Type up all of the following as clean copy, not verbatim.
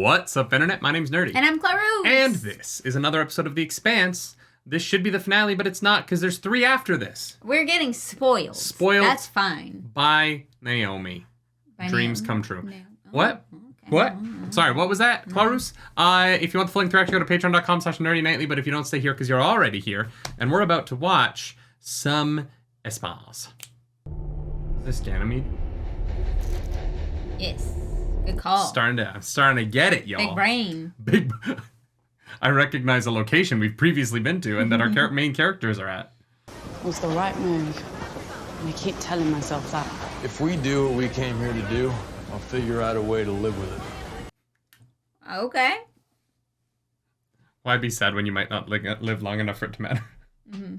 What's up, Internet? My name's Nerdy. And I'm Clarus. And this is another episode of The Expanse. This should be the finale, but it's not, because there's 3 after this. We're getting spoiled. Spoiled. That's fine. By Naomi. By Dreams Naomi. come true. What? Okay. What? Sorry, what was that, Clarus? If you want the full link through, actually go to patreon.com/nerdynightly, but if you don't, stay here, because you're already here. And we're about to watch some Expanse. Is this Ganymede? Yes. Good call. I'm starting to get it, y'all. Big brain. Big. I recognize a location we've previously been to and that our main characters are at. It was the right move. And I keep telling myself that. If we do what we came here to do, I'll figure out a way to live with it. Okay. Why be sad when you might not live long enough for it to matter? Mm-hmm.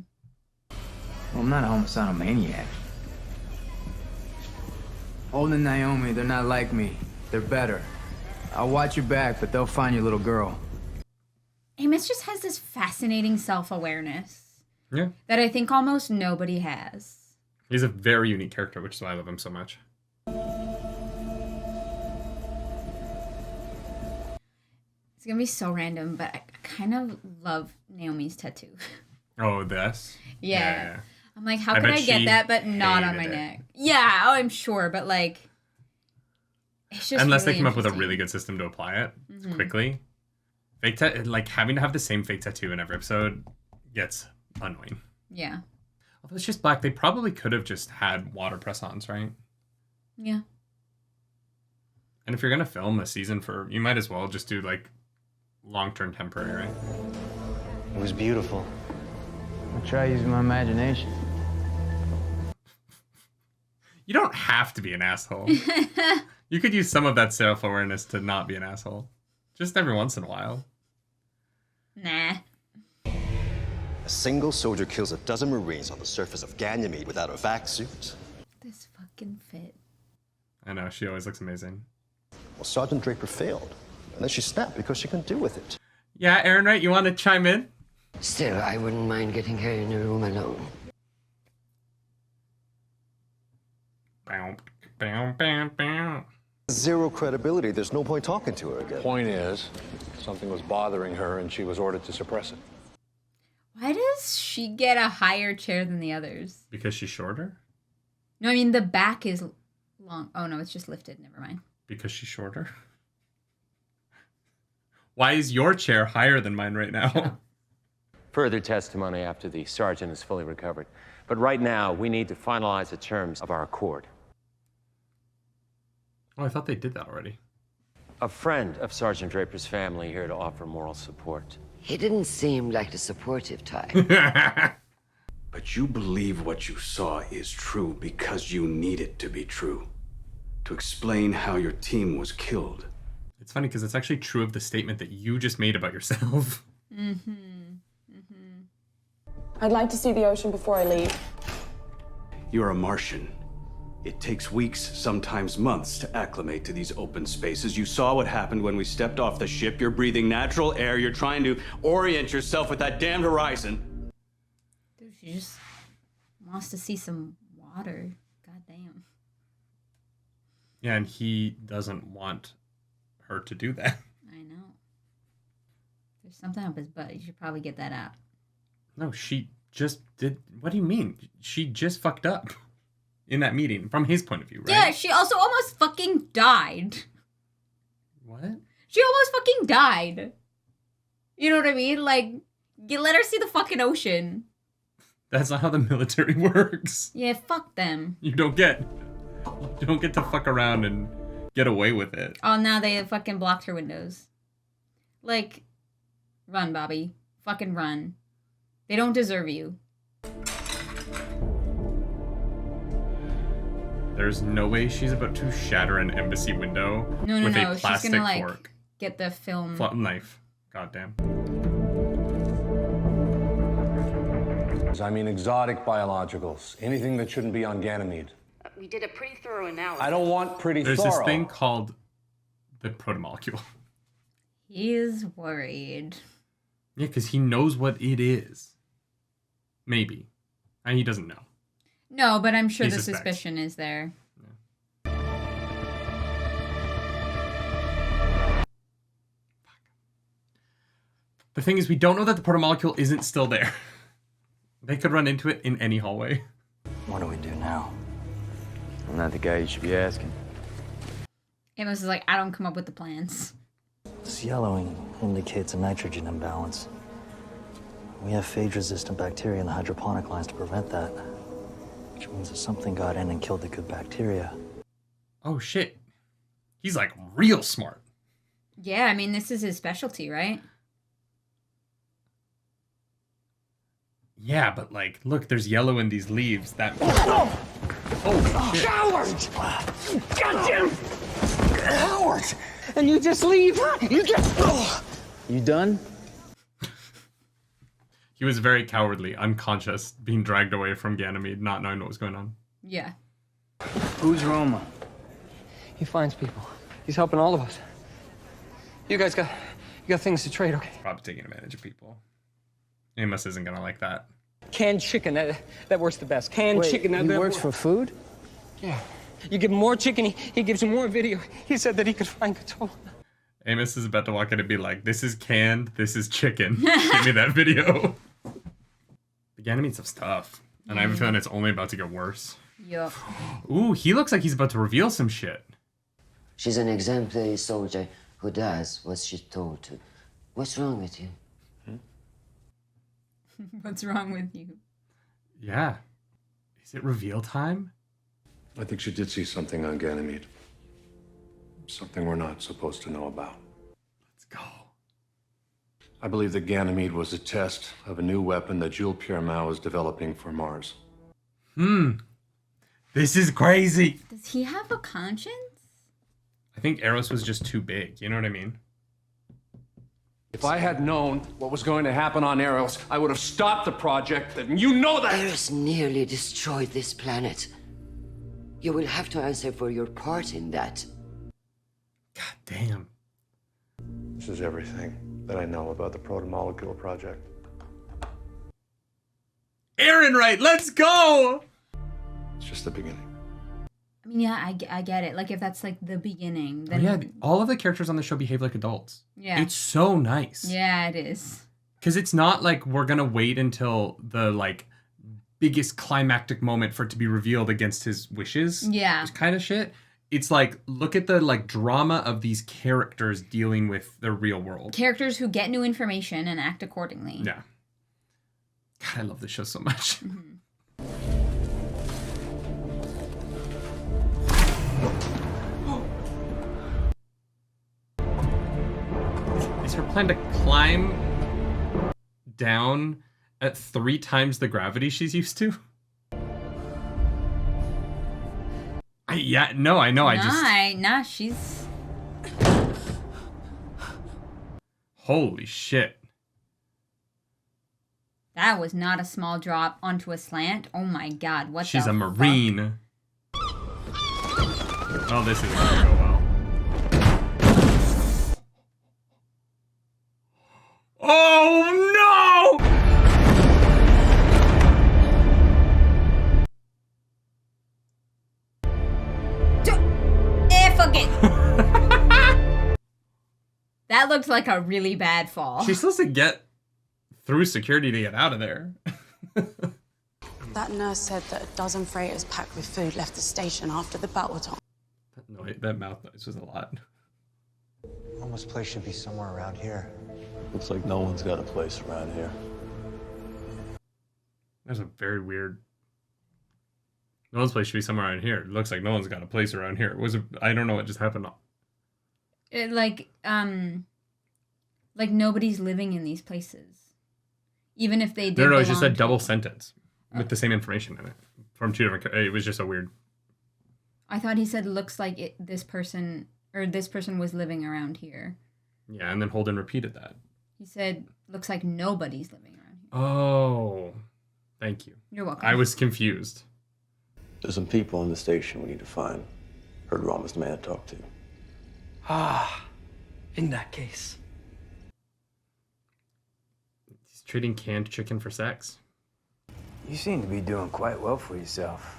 Well, I'm not a homicidal maniac. Holden and Naomi, they're not like me. They're better. I'll watch your back, but they'll find your little girl. Amos just has this fascinating self-awareness. Yeah. That I think almost nobody has. He's a very unique character, which is why I love him so much. It's gonna be so random, but I kind of love Naomi's tattoo. Oh, this? Yeah. I'm like, how could bet I get she that, but not on my hated it. neck? Yeah, oh, I'm sure, but like, it's just Unless really they come up with a interesting. really good system to apply it quickly. Like, having to have the same fake tattoo in every episode gets annoying. Yeah. Although it's just black, they probably could have just had water press-ons, right? Yeah. And if you're going to film a season you might as well just do, like, long-term temporary, right? It was beautiful. I'll try using my imagination. You don't have to be an asshole. You could use some of that self-awareness to not be an asshole. Just every once in a while. Nah. A single soldier kills a dozen Marines on the surface of Ganymede without a vac suit. This fucking fit. I know, she always looks amazing. Well, Sergeant Draper failed, and then she snapped because she couldn't deal with it. Yeah, Aaron, right? You want to chime in? Still, I wouldn't mind getting her in a room alone. Bow, bow, bow, bow. Zero credibility. There's no point talking to her again. Point is, something was bothering her and she was ordered to suppress it. Why does she get a higher chair than the others? Because she's shorter? No, I mean, the back is long. Oh, no, it's just lifted. Never mind. Because she's shorter? Why is your chair higher than mine right now? Further testimony after the sergeant is fully recovered. But right now, we need to finalize the terms of our accord. Oh, I thought they did that already. A friend of Sergeant Draper's family here to offer moral support. He didn't seem like the supportive type. But you believe what you saw is true because you need it to be true. To explain how your team was killed. It's funny because it's actually true of the statement that you just made about yourself. I'd like to see the ocean before I leave. You're a Martian. It takes weeks, sometimes months, to acclimate to these open spaces. You saw what happened when we stepped off the ship. You're breathing natural air. You're trying to orient yourself with that damned horizon. Dude, she just wants to see some water. God damn. Yeah, and he doesn't want her to do that. I know. There's something up his butt. You should probably get that out. No, she just did. What do you mean? She just fucked up in that meeting, from his point of view, right? Yeah, she also almost fucking died. What? She almost fucking died. You know what I mean? Like, you let her see the fucking ocean. That's not how the military works. Yeah, fuck them. You don't get to fuck around and get away with it. Oh, now they fucking blocked her windows. Like, run, Bobby. Fucking run. They don't deserve you. There's no way she's about to shatter an embassy window with a plastic She's gonna, like, fork. get the film. Knife. Goddamn. I mean, exotic biologicals. Anything that shouldn't be on Ganymede. We did a pretty thorough analysis. I don't want pretty There's thorough. this thing called the protomolecule. He is worried. Yeah, because he knows what it is. Maybe. And he doesn't know. No, but I'm sure He the suspects. suspicion is there. The thing is, we don't know that the protomolecule isn't still there. They could run into it in any hallway. What do we do now? I'm not the guy you should be asking. Amos is like, I don't come up with the plans. This yellowing indicates a nitrogen imbalance. We have phage-resistant bacteria in the hydroponic lines to prevent that. Which means that something got in and killed the good bacteria. Oh shit. He's like real smart. Yeah, I mean, this is his specialty, right? Yeah, but like, look, there's yellow in these leaves. That. Oh shit. Coward! Goddamn coward! And you just leave? You just... You done? He was very cowardly, unconscious, being dragged away from Ganymede, not knowing what was going on. Yeah. Who's Roma? He finds people. He's helping all of us. You guys got things to trade, okay? Probably taking advantage of people. Amos isn't gonna like that. Canned chicken, that works the best. Canned chicken. He works for food? Yeah. You give him more chicken, he gives you more video. He said that he could find control. Amos is about to walk in and be like, this is canned, this is chicken. Give me that video. The Ganymede stuff's tough. And I have a feeling it's only about to get worse. Yup. Ooh, he looks like he's about to reveal some shit. She's an exemplary soldier who does what she's told to. What's wrong with you? What's wrong with you? Yeah. Is it reveal time? I think she did see something on Ganymede. Something we're not supposed to know about. Let's go. I believe that Ganymede was a test of a new weapon that Jules Pierre Mao is developing for Mars. This is crazy. Does he have a conscience? I think Eros was just too big. You know what I mean? If I had known what was going to happen on Eros, I would have stopped the project, and you know that! Eros nearly destroyed this planet. You will have to answer for your part in that. God damn. This is everything that I know about the protomolecule project. Aaron Wright, let's go! It's just the beginning. I mean, yeah, I get it. Like, if that's, like, the beginning, then... Yeah, all of the characters on the show behave like adults. Yeah. It's so nice. Yeah, it is. Because it's not like we're going to wait until the, like, biggest climactic moment for it to be revealed against his wishes. Yeah. Kind of shit. It's like, look at the, like, drama of these characters dealing with the real world. Characters who get new information and act accordingly. Yeah. God, I love this show so much. Mm-hmm. Is her plan to climb down at 3 times the gravity she's used to? I know. Nah, she's... Holy shit. That was not a small drop onto a slant. Oh my god, what She's the a fuck? Marine. Oh, this is gonna go well. Oh no! Fuck it! That looked like a really bad fall. She's supposed to get through security to get out of there. That nurse said that a dozen freighters packed with food left the station after the battle time. That mouth noise was a lot. Roma's place should be somewhere around here. Looks like no one's got a place around here. That's a very weird... No one's place should be somewhere around here. It looks like no one's got a place around here. I don't know what just happened. Like nobody's living in these places. Even if they did. No, it's just a double sentence with the same information in it from 2 different... It was just a weird... I thought he said looks like this person was living around here. Yeah, and then Holden repeated that. He said looks like nobody's living around here. Oh, thank you. You're welcome. I was confused. There's some people in the station we need to find. Heard Roma's the man to talk to. Ah, in that case. He's trading canned chicken for sex. You seem to be doing quite well for yourself.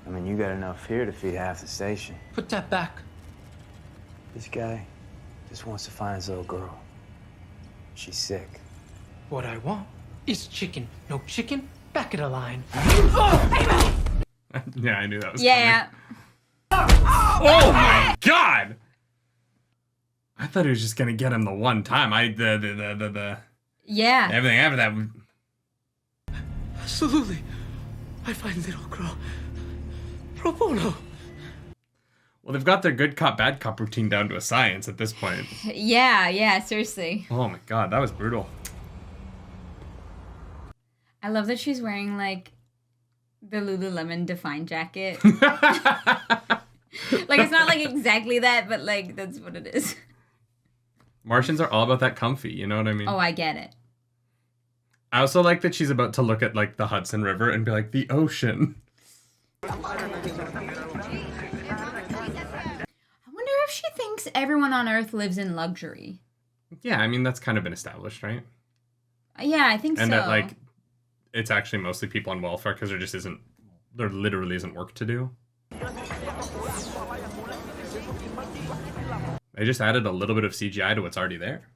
I mean, you got enough here to feed half the station. Put that back. This guy just wants to find his little girl. She's sick. What I want is chicken. No chicken, back of the line. Yeah, I knew that was Yeah. coming. Oh my god! I thought he was just gonna get him the one time. Yeah. Everything after that. Absolutely. I find little girl. Pro bono. Well, they've got their good cop, bad cop routine down to a science at this point. Yeah, seriously. Oh my god, that was brutal. I love that she's wearing, like, the Lululemon Define jacket. Like, it's not, like, exactly that, but, like, that's what it is. Martians are all about that comfy, you know what I mean? Oh, I get it. I also like that she's about to look at, like, the Hudson River and be like, the ocean. I wonder if she thinks everyone on Earth lives in luxury. Yeah, I mean, that's kind of been established, right? Yeah, I think so. And that, like, it's actually mostly people on welfare because there literally isn't work to do. They just added a little bit of CGI to what's already there.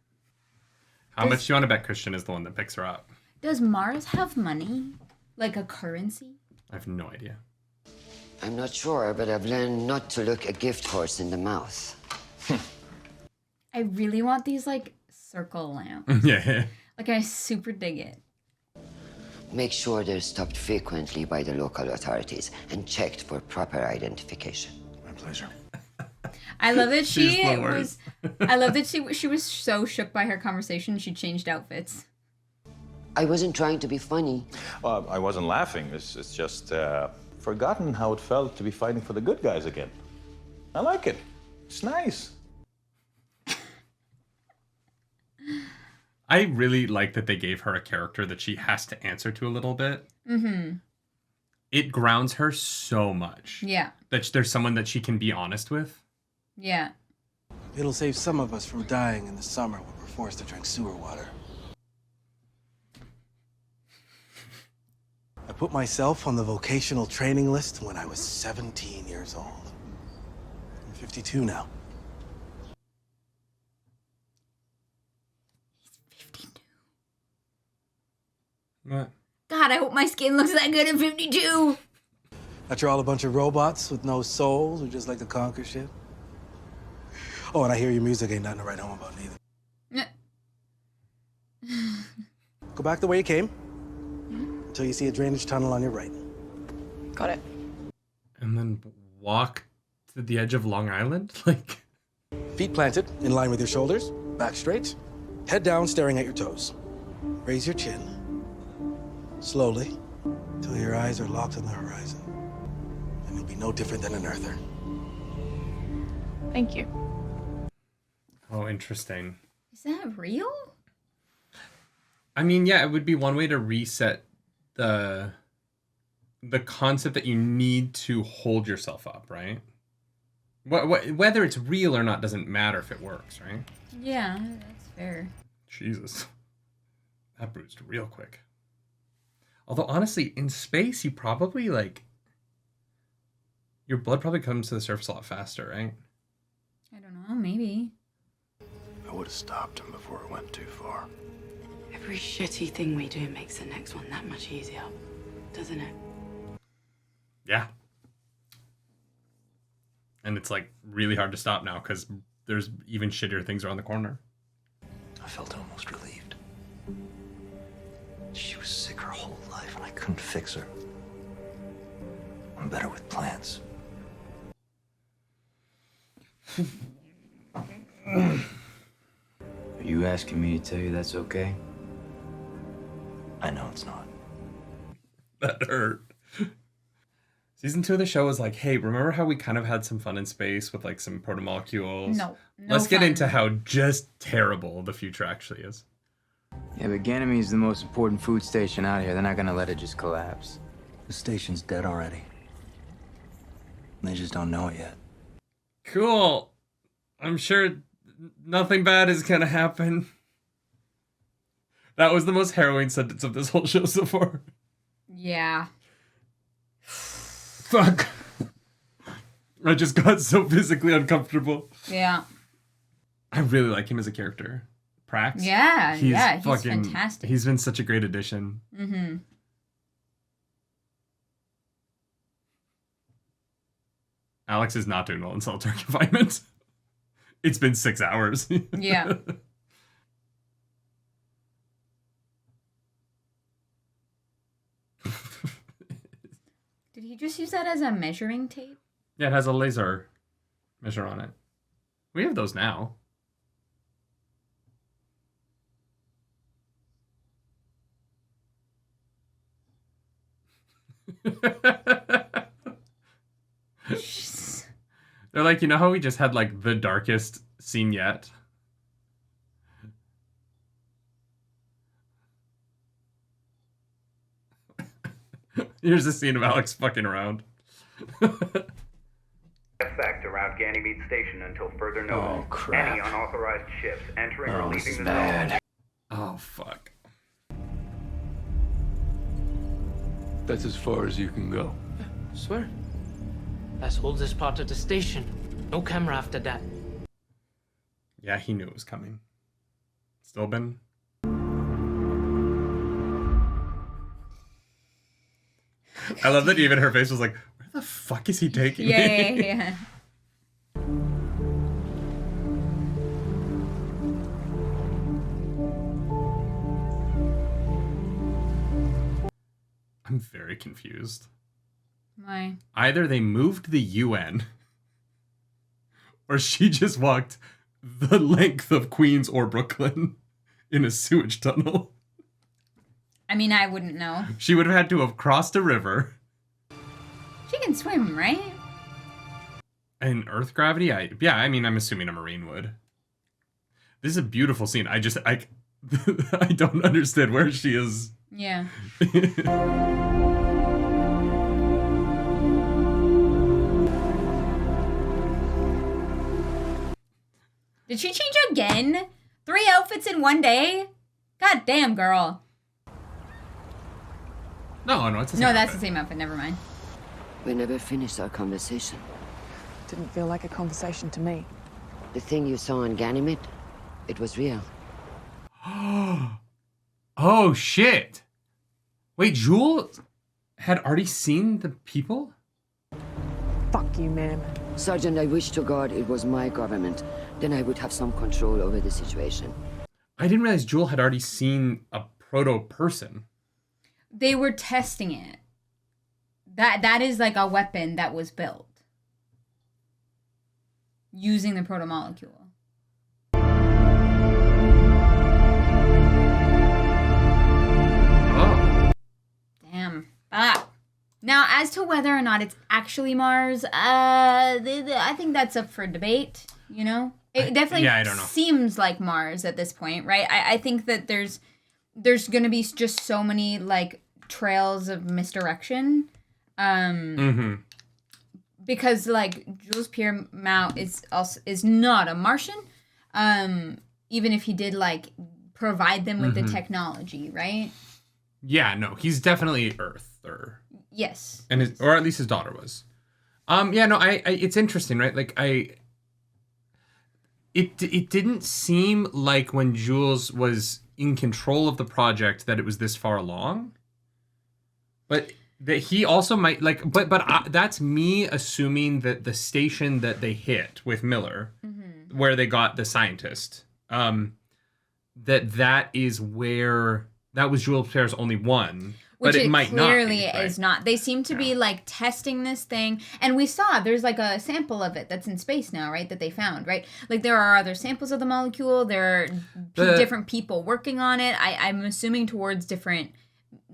How much do you want to bet Christian is the one that picks her up? Does Mars have money? Like a currency? I have no idea. I'm not sure, but I've learned not to look a gift horse in the mouth. I really want these, like, circle lamps. Yeah. Like, I super dig it. Make sure they're stopped frequently by the local authorities and checked for proper identification. My pleasure. I love that She's the worst. I love that she was so shook by her conversation she changed outfits. I wasn't trying to be funny. Well, I wasn't laughing. It's just forgotten how it felt to be fighting for the good guys again. I like it. It's nice. I really like that they gave her a character that she has to answer to a little bit. Mm-hmm. It grounds her so much. Yeah. That there's someone that she can be honest with. Yeah. It'll save some of us from dying in the summer when we're forced to drink sewer water. I put myself on the vocational training list when I was 17 years old. I'm 52 now. What? God, I hope my skin looks that good at 52. After all a bunch of robots with no souls who just like to conquer shit. Oh, and I hear your music ain't nothing to write home about neither. Go back the way you came until you see a drainage tunnel on your right. Got it. And then walk to the edge of Long Island? Like... Feet planted, in line with your shoulders, back straight, head down, staring at your toes. Raise your chin. Slowly, till your eyes are locked on the horizon. And you'll be no different than an Earther. Thank you. Oh, interesting. Is that real? I mean, yeah, it would be one way to reset the concept that you need to hold yourself up, right? Whether it's real or not doesn't matter if it works, right? Yeah, that's fair. Jesus. That bruised real quick. Although, honestly, in space, you probably, like... Your blood probably comes to the surface a lot faster, right? I don't know, maybe. I would have stopped him before it went too far. Every shitty thing we do makes the next one that much easier, doesn't it? Yeah. And it's, like, really hard to stop now, because there's even shittier things around the corner. I felt almost relieved. She was sick her whole life, and I couldn't fix her. I'm better with plants. Are you asking me to tell you that's okay? I know it's not. That hurt. Season 2 of the show was like, hey, remember how we kind of had some fun in space with, like, some protomolecules? No Let's get fun. into how just terrible the future actually is. Yeah, but Ganymede's the most important food station out here. They're not gonna let it just collapse. The station's dead already. They just don't know it yet. Cool. I'm sure nothing bad is gonna happen. That was the most harrowing sentence of this whole show so far. Yeah. Fuck. I just got so physically uncomfortable. Yeah. I really like him as a character. Prax. Yeah, he's fantastic. He's been such a great addition. Mm-hmm. Alex is not doing well in solitary confinement. It's been 6 hours. Yeah. Did he just use that as a measuring tape? Yeah, it has a laser measure on it. We have those now. They're like, you know how we just had like the darkest scene yet? Here's a scene of Alex fucking around. Effect around Ganymede Station until further notice. Oh, crap. Any unauthorized ships entering or This is leaving the bad. zone. Oh, fuck. That's as far as you can go. Swear. Let's hold this part of the station. No camera after that. Yeah, he knew it was coming. Still been. I love that even her face was like, where the fuck is he taking me? Yeah. I'm very confused. Why? Either they moved the UN, or she just walked the length of Queens or Brooklyn in a sewage tunnel. I mean, I wouldn't know. She would have had to have crossed a river. She can swim, right? And Earth gravity? I mean, I'm assuming a Marine would. This is a beautiful scene. I don't understand where she is. Yeah. Did she change again? 3 outfits in one day? God damn, girl. No, it's the same No, that's outfit. the same outfit. Never mind. We never finished our conversation. Didn't feel like a conversation to me. The thing you saw on Ganymede, it was real. Oh, shit. Wait, Jewel had already seen the people? Fuck you, ma'am. Sergeant, I wish to God it was my government. Then I would have some control over the situation. I didn't realize Jewel had already seen a proto-person. They were testing it. That is like a weapon that was built using the protomolecule. Oh. Damn. Now, as to whether or not it's actually Mars, I think that's up for debate, you know? It definitely I don't know. seems like Mars at this point, right? I think that there's going to be just so many, like, trails of misdirection. Because, like, Jules Pierre Mao is not a Martian, even if he did, like, provide them with the technology, right? Yeah, no, he's definitely Earther. Yes. And or at least his daughter was. It's interesting, right? Like it didn't seem like when Jules was in control of the project that it was this far along. But that he also might that's me assuming that the station that they hit with Miller, where they got the scientist, that is where that was Jules Pierre's only one. Which but it might clearly not be, right? is not. They seem to be like testing this thing. And we saw there's like a sample of it that's in space now, right? That they found, right? Like there are other samples of the molecule. There are different people working on it. I'm assuming towards different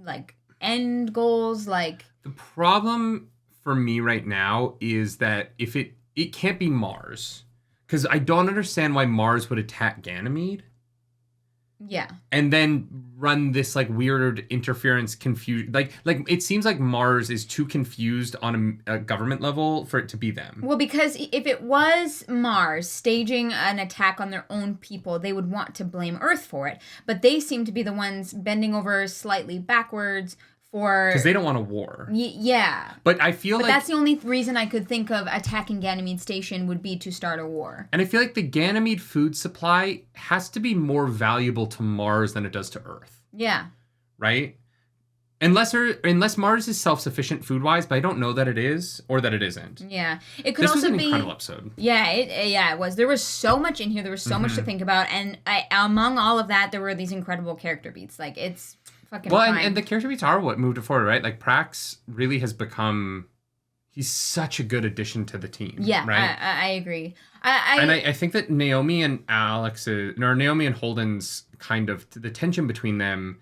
like end goals. Like the problem for me right now is that if it can't be Mars. Because I don't understand why Mars would attack Ganymede. Yeah. And then run this like weird interference confusion. Like it seems like Mars is too confused on a government level for it to be them. Well, because if it was Mars staging an attack on their own people, they would want to blame Earth for it. But they seem to be the ones bending over slightly backwards for... Because they don't want a war. Yeah. But I feel like... that's the only reason I could think of attacking Ganymede Station would be to start a war. And I feel like the Ganymede food supply has to be more valuable to Mars than it does to Earth. Yeah. Right? Unless Mars is self-sufficient food-wise, but I don't know that it is or that it isn't. Yeah. It could this also was an be... incredible episode. Yeah, it was. There was so much in here. There was so much to think about. And among all of that, there were these incredible character beats. Like, it's fucking fine. And the character beats are what moved it forward, right? Like, Prax really has become... He's such a good addition to the team. Yeah, right? I agree. I think that Naomi and Naomi and Holden's kind of... The tension between them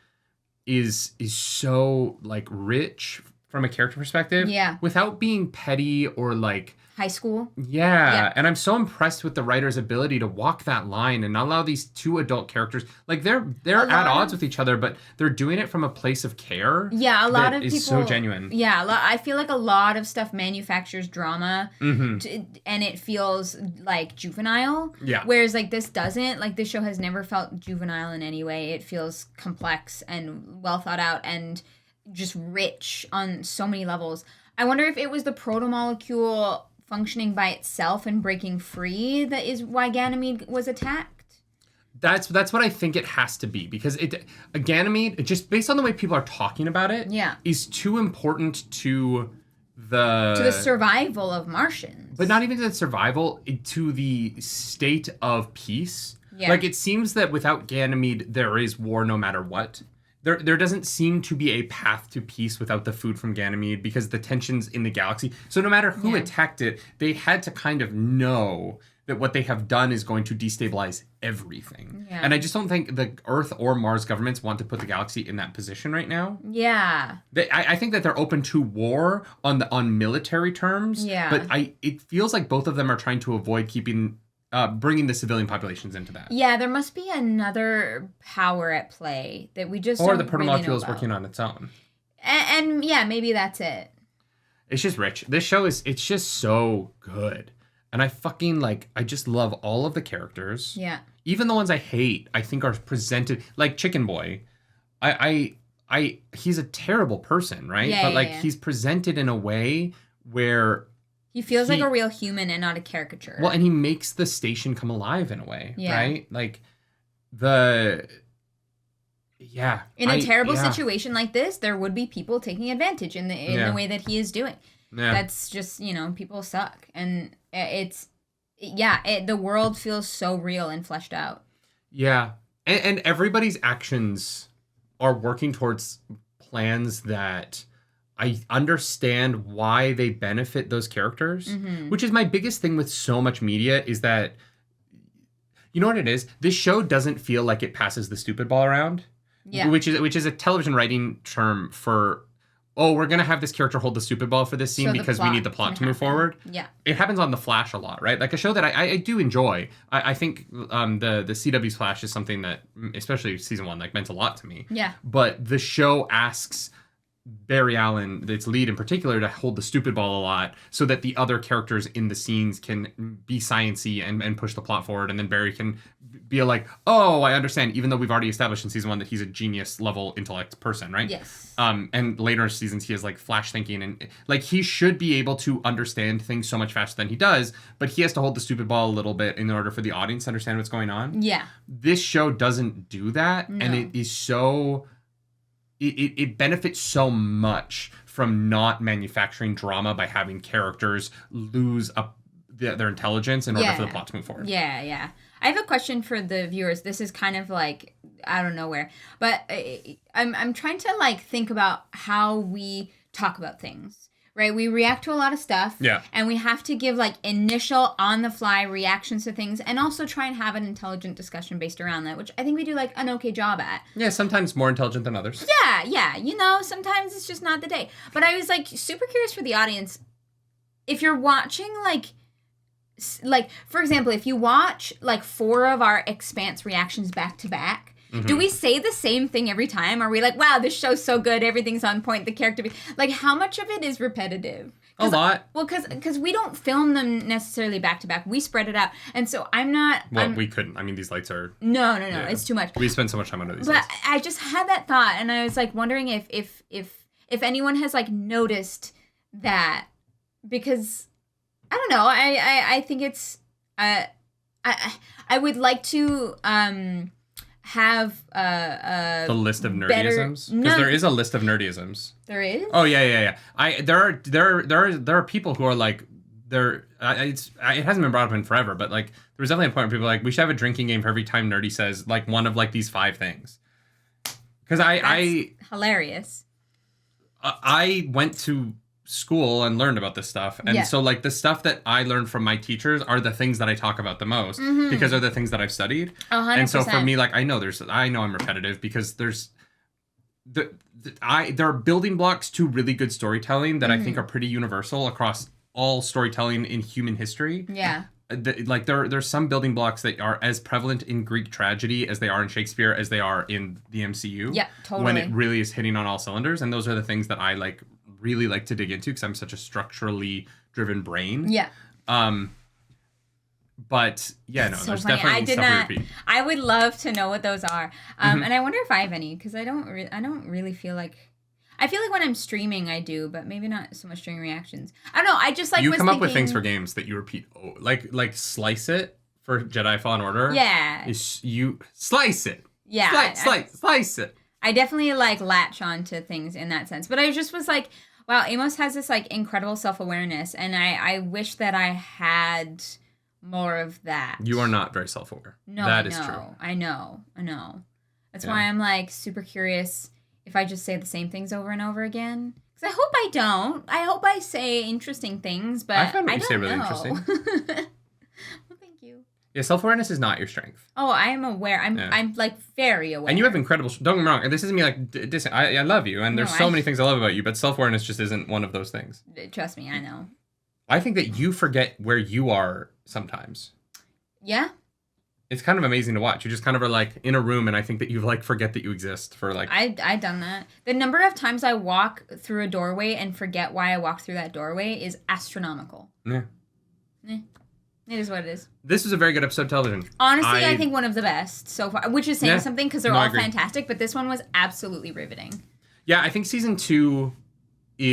is so, like, rich from a character perspective. Yeah. Without being petty or, like... High school. Yeah. And I'm so impressed with the writer's ability to walk that line and not allow these two adult characters... Like, they're at odds with each other, but they're doing it from a place of care. Yeah, a lot of people... is so genuine. Yeah, I feel like a lot of stuff manufactures drama, Mm-hmm. and it feels, like, juvenile. Yeah. Whereas, like, this doesn't. Like, this show has never felt juvenile in any way. It feels complex and well thought out and just rich on so many levels. I wonder if it was the proto-molecule functioning by itself and breaking free that is why Ganymede was attacked. That's what I think it has to be, because Ganymede, just based on the way people are talking about it, is too important to the survival of Martians. But not even to the survival, to the state of peace. Yeah. Like, it seems that without Ganymede, there is war no matter what. There doesn't seem to be a path to peace without the food from Ganymede, because the tensions in the galaxy. So no matter who attacked it, they had to kind of know that what they have done is going to destabilize everything. Yeah. And I just don't think the Earth or Mars governments want to put the galaxy in that position right now. Yeah. I think that they're open to war on military terms. Yeah. But it feels like both of them are trying to avoid bringing the civilian populations into that. Yeah, there must be another power at play that we just Or don't the protomolecule really is working on its own. And yeah, maybe that's it. It's just rich. This show it's just so good. And I just love all of the characters. Yeah. Even the ones I hate, I think are presented, like Chicken Boy. He's a terrible person, right? Yeah, but he's presented in a way where he feels like a real human and not a caricature. Well, and he makes the station come alive in a way, right? Like in a terrible situation like this, there would be people taking advantage in the way that he is doing. Yeah. That's just, people suck. And the world feels so real and fleshed out. Yeah. And everybody's actions are working towards plans that I understand why they benefit those characters, which is my biggest thing with so much media is that, you know what it is? This show doesn't feel like it passes the stupid ball around, which is a television writing term for, we're going to have this character hold the stupid ball for this scene because we need the plot to move forward. Yeah. It happens on The Flash a lot, right? Like a show that I do enjoy. I think the CW's Flash is something that, especially season 1, meant a lot to me. Yeah. But the show asks Barry Allen, its lead in particular, to hold the stupid ball a lot so that the other characters in the scenes can be sciencey and push the plot forward, and then Barry can be like, oh, I understand, even though we've already established in season 1 that he's a genius level intellect person, right? Yes. And later seasons he has flash thinking, and he should be able to understand things so much faster than he does, but he has to hold the stupid ball a little bit in order for the audience to understand what's going on. Yeah. This show doesn't do that, and it is so... It benefits so much from not manufacturing drama by having characters lose their intelligence in order for the plot to move forward. Yeah. I have a question for the viewers. This is kind of out of nowhere, but I'm trying to think about how we talk about things. Right, we react to a lot of stuff, and we have to give initial on-the-fly reactions to things, and also try and have an intelligent discussion based around that, which I think we do an okay job at. Yeah, sometimes more intelligent than others. Yeah, sometimes it's just not the day. But I was super curious for the audience, if you're watching for example, if you watch 4 of our Expanse reactions back to back. Do we say the same thing every time? Are we wow, this show's so good, everything's on point, the character... how much of it is repetitive? A lot. Well, because we don't film them necessarily back to back. We spread it out. And so I'm not... we couldn't. I mean, these lights are... No, it's too much. We spend so much time under these but lights. I just had that thought, and I was wondering if if anyone has like noticed that, because I don't know. I think it's I would like to have the list of nerdyisms, because there is a list of nerdyisms. There is. Oh yeah. There are people who are like it hasn't been brought up in forever, but like there was definitely a point where people were like, we should have a drinking game for every time Nerdy says like one of like these 5 things. Because I hilarious. I went to school and learned about this stuff, and so like the stuff that I learned from my teachers are the things that I talk about the most, because they're the things that I've studied. 100%. And so for me, like I know I'm repetitive, because there's there are building blocks to really good storytelling that I think are pretty universal across all storytelling in human history. Yeah. Like there's some building blocks that are as prevalent in Greek tragedy as they are in Shakespeare, as they are in the MCU. Yeah, totally. When it really is hitting on all cylinders, and those are the things that I like really like to dig into, because I'm such a structurally driven brain. Yeah. But yeah, no, so there's funny. definitely stuff we repeat. I would love to know what those are. And I wonder if I have any, because I don't really feel like. I feel like when I'm streaming, I do, but maybe not so much during reactions. I don't know. I just like you come up with things for games that you repeat, like Slice It for Jedi Fallen Order. Yeah. You slice it. Yeah. Slice it. I definitely like latch on to things in that sense, but I just was like, wow, Amos has this like incredible self-awareness, and I wish that I had more of that. You are not very self-aware. No, that is true. I know. That's why I'm like super curious if I just say the same things over and over again. Because I hope I don't. I hope I say interesting things, but I find what you say really know. interesting. Well, thank you. Yeah, self-awareness is not your strength. Oh, I am aware. I'm like very aware. And you have incredible. Don't get me wrong. This isn't me like I love you, and there's so many things I love about you, but self-awareness just isn't one of those things. Trust me, I know. I think that you forget where you are sometimes. Yeah. It's kind of amazing to watch. You just kind of are like in a room, and I think that you like forget that you exist for like. I done that. The number of times I walk through a doorway and forget why I walked through that doorway is astronomical. Yeah. It is what it is. This was a very good episode of television. Honestly, I think one of the best so far, which is saying something, because they're all fantastic, but this one was absolutely riveting. Yeah, I think season 2 of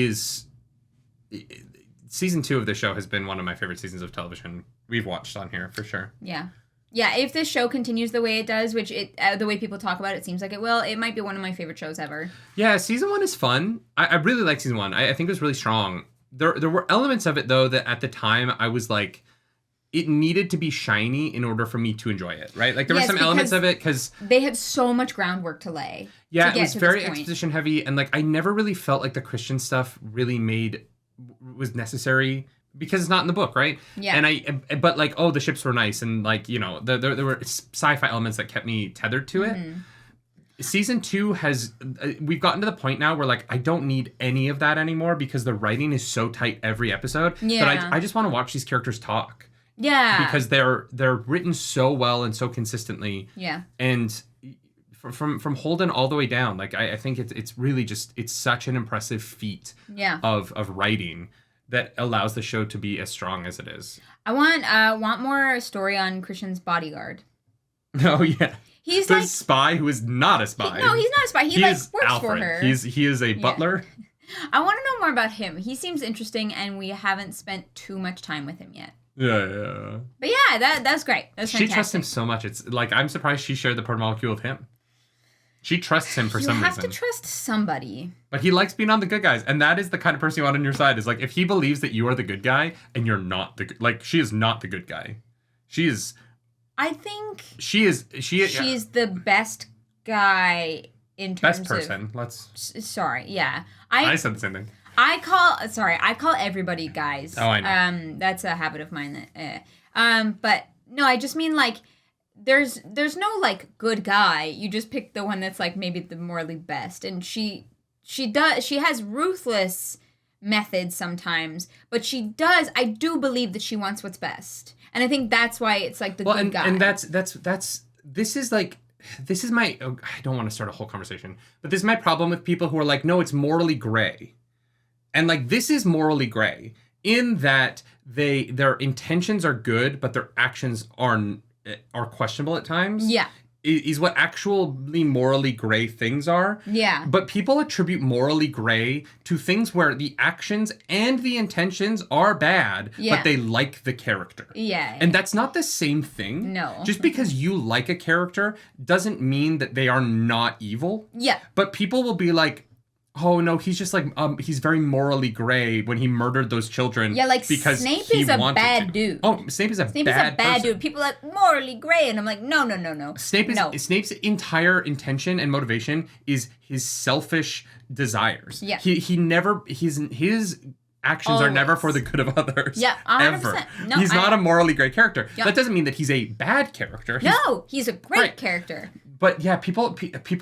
the show has been one of my favorite seasons of television we've watched on here, for sure. Yeah. Yeah, if this show continues the way it does, which the way people talk about it seems like it will, it might be one of my favorite shows ever. Yeah, season 1 is fun. I really like season 1. I think it was really strong. There were elements of it, though, that at the time I was like, it needed to be shiny in order for me to enjoy it, right? Like, there were some elements of it, because they had so much groundwork to lay. Yeah, it was very exposition heavy, and like I never really felt like the Christian stuff really was necessary, because it's not in the book, right? Yeah. And but like, oh, the ships were nice, and like, you know, there were sci-fi elements that kept me tethered to it. Season 2 we've gotten to the point now where like I don't need any of that anymore, because the writing is so tight every episode that I just want to watch these characters talk. Yeah. Because they're written so well and so consistently. Yeah. And from Holden all the way down, like I think it's really just, it's such an impressive feat of writing that allows the show to be as strong as it is. I want more story on Christian's bodyguard. Oh yeah. He's the like spy who is not a spy. He's not a spy. He like works Alfred. for her. He is a butler. I want to know more about him. He seems interesting, and we haven't spent too much time with him yet. Yeah. But yeah, that's great. That's fantastic. She trusts him so much. It's like, I'm surprised she shared the proto molecule with him. She trusts him for some reason. You have to trust somebody. But he likes being on the good guys, and that is the kind of person you want on your side. Is like, if he believes that you are the good guy and you're not she is not the good guy. She is. I think she's the best guy in terms best person. of sorry, yeah. I said the same thing. I call everybody guys. Oh, I know. That's a habit of mine. But no, I just mean like there's no like good guy. You just pick the one that's like maybe the morally best, and she has ruthless methods sometimes, but I do believe that she wants what's best. And I think that's why it's like the good guy. And this is my, I don't want to start a whole conversation, but this is my problem with people who are like, no, it's morally gray. And like, this is morally gray in that their intentions are good, but their actions are questionable at times. Yeah. is what actually morally gray things are. Yeah. But people attribute morally gray to things where the actions and the intentions are bad, Yeah. but they like the character. Yeah. And that's not the same thing. No. Just because you like a character doesn't mean that they are not evil. Yeah. But people will be like, oh no, he's just like he's very morally gray when he murdered those children. Yeah, like because Snape he is a wanted bad to. dude. Oh, Snape is a Snape bad is a bad person. dude. People are like morally gray, and I'm like, no. Snape's entire intention and motivation is his selfish desires. Yeah. His actions are never for the good of others. Yeah, 100%. Ever. No, he's not a morally gray character. Yeah. That doesn't mean that he's a bad character. No, he's a great character. But yeah, people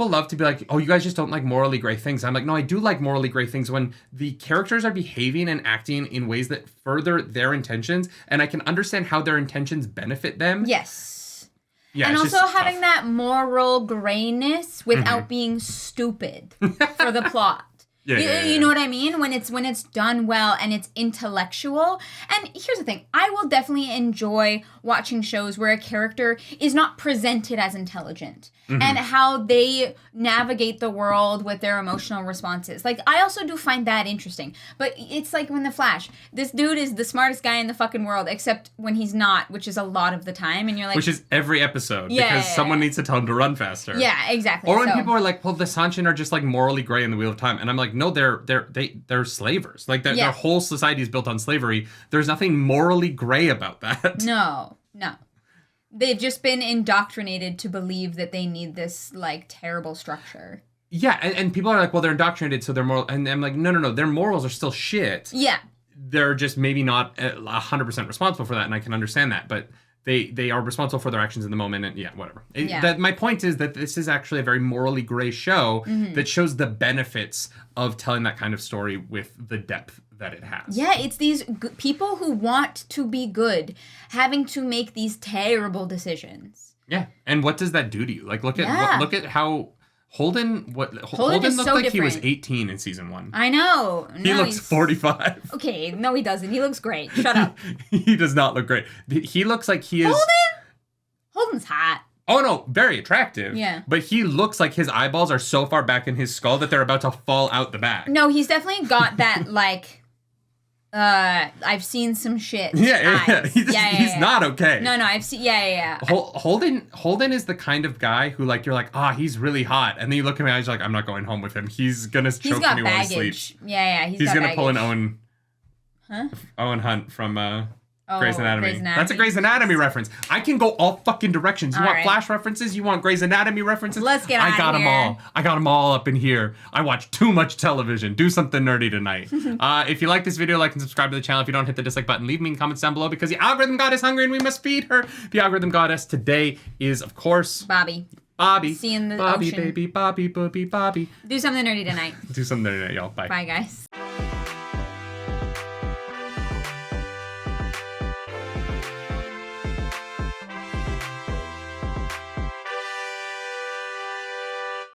love to be like, oh, you guys just don't like morally gray things. I'm like, no, I do like morally gray things when the characters are behaving and acting in ways that further their intentions, and I can understand how their intentions benefit them. Yes. Yeah, and it's also just having tough. that moral grayness without being stupid for the plot. You know what I mean? When it's done well and it's intellectual. And here's the thing. I will definitely enjoy watching shows where a character is not presented as intelligent and how they navigate the world with their emotional responses. Like, I also do find that interesting. But it's like when The Flash, this dude is the smartest guy in the fucking world, except when he's not, which is a lot of the time. And you're like... Which is every episode, Yeah, because yeah, someone yeah. needs to tell him to run faster. Yeah, exactly. Or when So- people are like, well, the Sanshin are just like morally gray in the Wheel of Time. And I'm like, no, they're slavers. Like, their whole society is built on slavery. There's nothing morally gray about that. No. They've just been indoctrinated to believe that they need this, like, terrible structure. Yeah, and people are like, well, they're indoctrinated, so they're moral. And I'm like, no, their morals are still shit. Yeah. They're just maybe not 100% responsible for that, and I can understand that. But they are responsible for their actions in the moment, and whatever. My point is that this is actually a very morally gray show that shows the benefits of telling that kind of story with the depth that it has. Yeah, it's these people who want to be good having to make these terrible decisions. Yeah, and what does that do to you? Like, look at how Holden is looked so like he was different. 18 in season 1. I know. He looks 45. Okay, no, he doesn't. He looks great. Shut up. He does not look great. He looks like he is... Holden's hot. Oh, no, very attractive. Yeah. But he looks like his eyeballs are so far back in his skull that they're about to fall out the back. No, he's definitely got that, like... I've seen some shit. Yeah. He's not okay. No, I've seen. Yeah. Holden is the kind of guy who, like, you're like, he's really hot, and then you look at me and he's like, I'm not going home with him. He's gonna choke me while he sleeps. Yeah. He's got gonna baggage. pull an Owen Hunt from Grey's Anatomy. That's a Grey's Anatomy reference. I can go all fucking directions. You want Flash references? You want Grey's Anatomy references? Let's get I got them here. all. I got them all up in here. I watch too much television. Do something nerdy tonight. If you like this video, like and subscribe to the channel. If you don't, hit the dislike button. Leave me in comments down below because the algorithm god is hungry and we must feed her. The algorithm goddess today is, of course, Bobby. Bobby. See you in the Bobby, ocean. baby, Bobby, Bobby, Bobby. Do something nerdy tonight. Do something nerdy tonight, y'all. Bye. Bye, guys.